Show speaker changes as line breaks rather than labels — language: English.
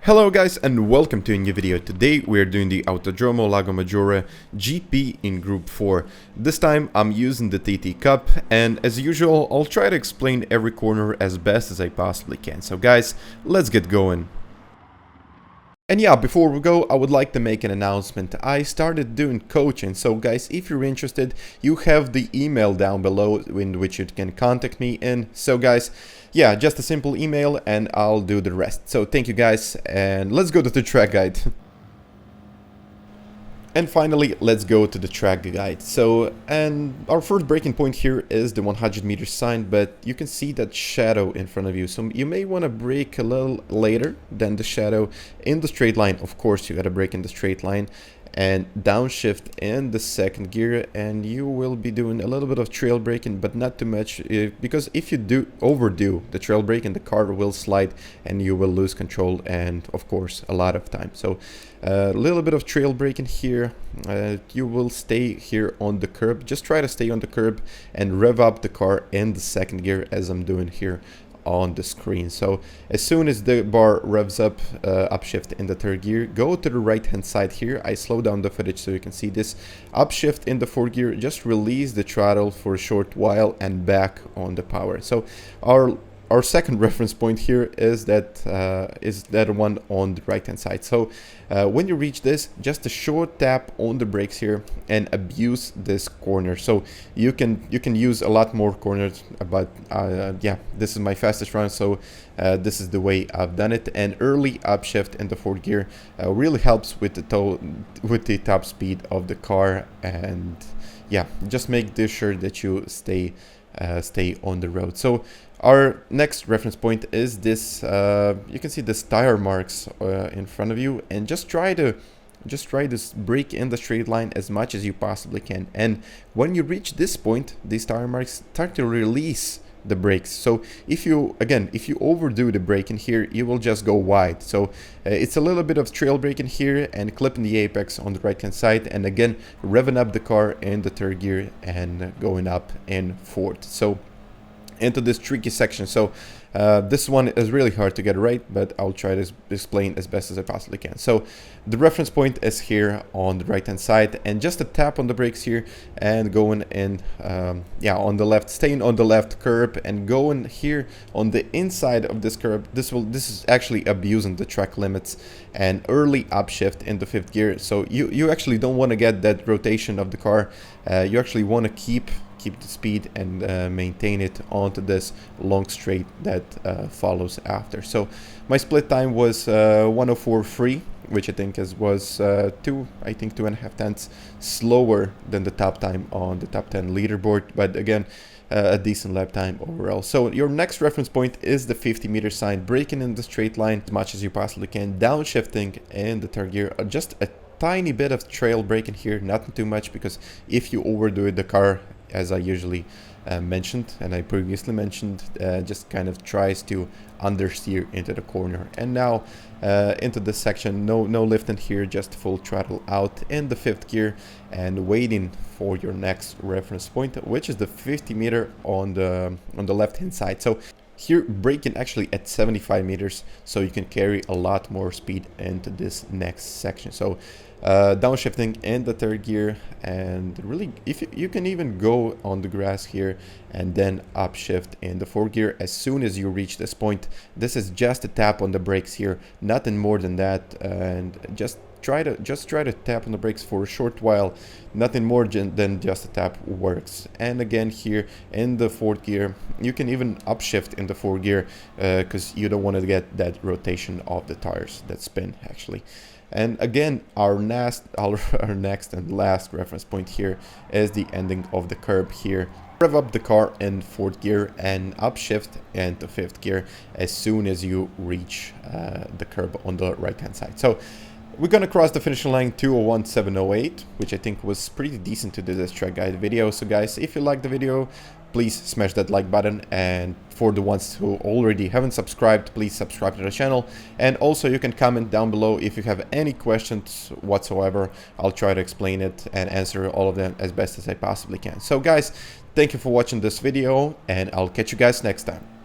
Hello guys and welcome to a new video. Today we are doing the Autodrome Lago Maggiore GP in Group 4. This time I'm using the TT Cup, and as usual I'll try to explain every corner as best as I possibly can. So guys, let's get going. And yeah, before we go, I would like to make an announcement. I started doing coaching, so guys, if you're interested, you have the email down below in which you can contact me in. So guys, yeah, just a simple email and I'll do the rest. So thank you guys, and let's go to the track guide. And finally, let's go to the track guide. So, and our first breaking point here is the 100 meter sign, but you can see that shadow in front of you. So you may want to brake a little later than the shadow in the straight line. Of course, you got to brake in the straight line and downshift in the second gear, and you will be doing a little bit of trail braking, but not too much, because if you do overdo the trail braking, the car will slide and you will lose control and of course a lot of time. So a little bit of trail braking here. You will stay here on the curb. Just try to stay on the curb and rev up the car in the second gear as I'm doing here on the screen. So as soon as the bar revs up, upshift in the third gear, go to the right hand side here. I slow down the footage so you can see this. Upshift in the fourth gear, just release the throttle for a short while and back on the power. So our second reference point here is that one on the right hand side. So when you reach this, just a short tap on the brakes here and abuse this corner. So you can use a lot more corners, but yeah, this is my fastest run, so this is the way I've done it. And early upshift in the fourth gear really helps with the top speed of the car. And yeah, just make sure that you stay on the road. So our next reference point is this. You can see this tire marks in front of you, and just try to brake in the straight line as much as you possibly can. And when you reach this point, these tire marks start to release the brakes. So if you overdo the braking here, you will just go wide. So it's a little bit of trail braking here and clipping the apex on the right hand side, and again revving up the car in the third gear and going up in fourth. So into this tricky section. So this one is really hard to get right, but I'll try to explain as best as I possibly can. So the reference point is here on the right hand side, and just a tap on the brakes here and going in, yeah, on the left, staying on the left curb and going here on the inside of this curb. This is actually abusing the track limits, and early upshift in the fifth gear. So you actually don't want to get that rotation of the car. You actually want to keep the speed and maintain it onto this long straight that follows after. So my split time was 104.3, which I think was 2.5 tenths slower than the top time on the top 10 leaderboard, but again a decent lap time overall. So your next reference point is the 50 meter sign, braking in the straight line as much as you possibly can, downshifting in the third gear, just a tiny bit of trail braking here, not too much, because if you overdo it, the car, as I usually mentioned and I previously mentioned, just kind of tries to understeer into the corner. And now into this section, no lifting here, just full throttle out in the fifth gear and waiting for your next reference point, which is the 50 meter on the left hand side. So here braking actually at 75 meters, so you can carry a lot more speed into this next section. So downshifting in the third gear, and really if you can even go on the grass here and then upshift in the fourth gear as soon as you reach this point. This is just a tap on the brakes here, nothing more than that, and just try to tap on the brakes for a short while. Nothing more than just a tap works. And again here in the fourth gear, you can even upshift in the fourth gear because you don't want to get that rotation of the tires, that spin actually. And again, our next and last reference point here is the ending of the curb here. Rev up the car in fourth gear and upshift into fifth gear as soon as you reach the curb on the right hand side. So we're gonna cross the finishing line 2:01.708, which I think was pretty decent to do this track guide video. So guys, if you like the video, please smash that like button, and for the ones who already haven't subscribed, please subscribe to the channel. And also you can comment down below if you have any questions whatsoever. I'll try to explain it and answer all of them as best as I possibly can. So guys, thank you for watching this video, and I'll catch you guys next time.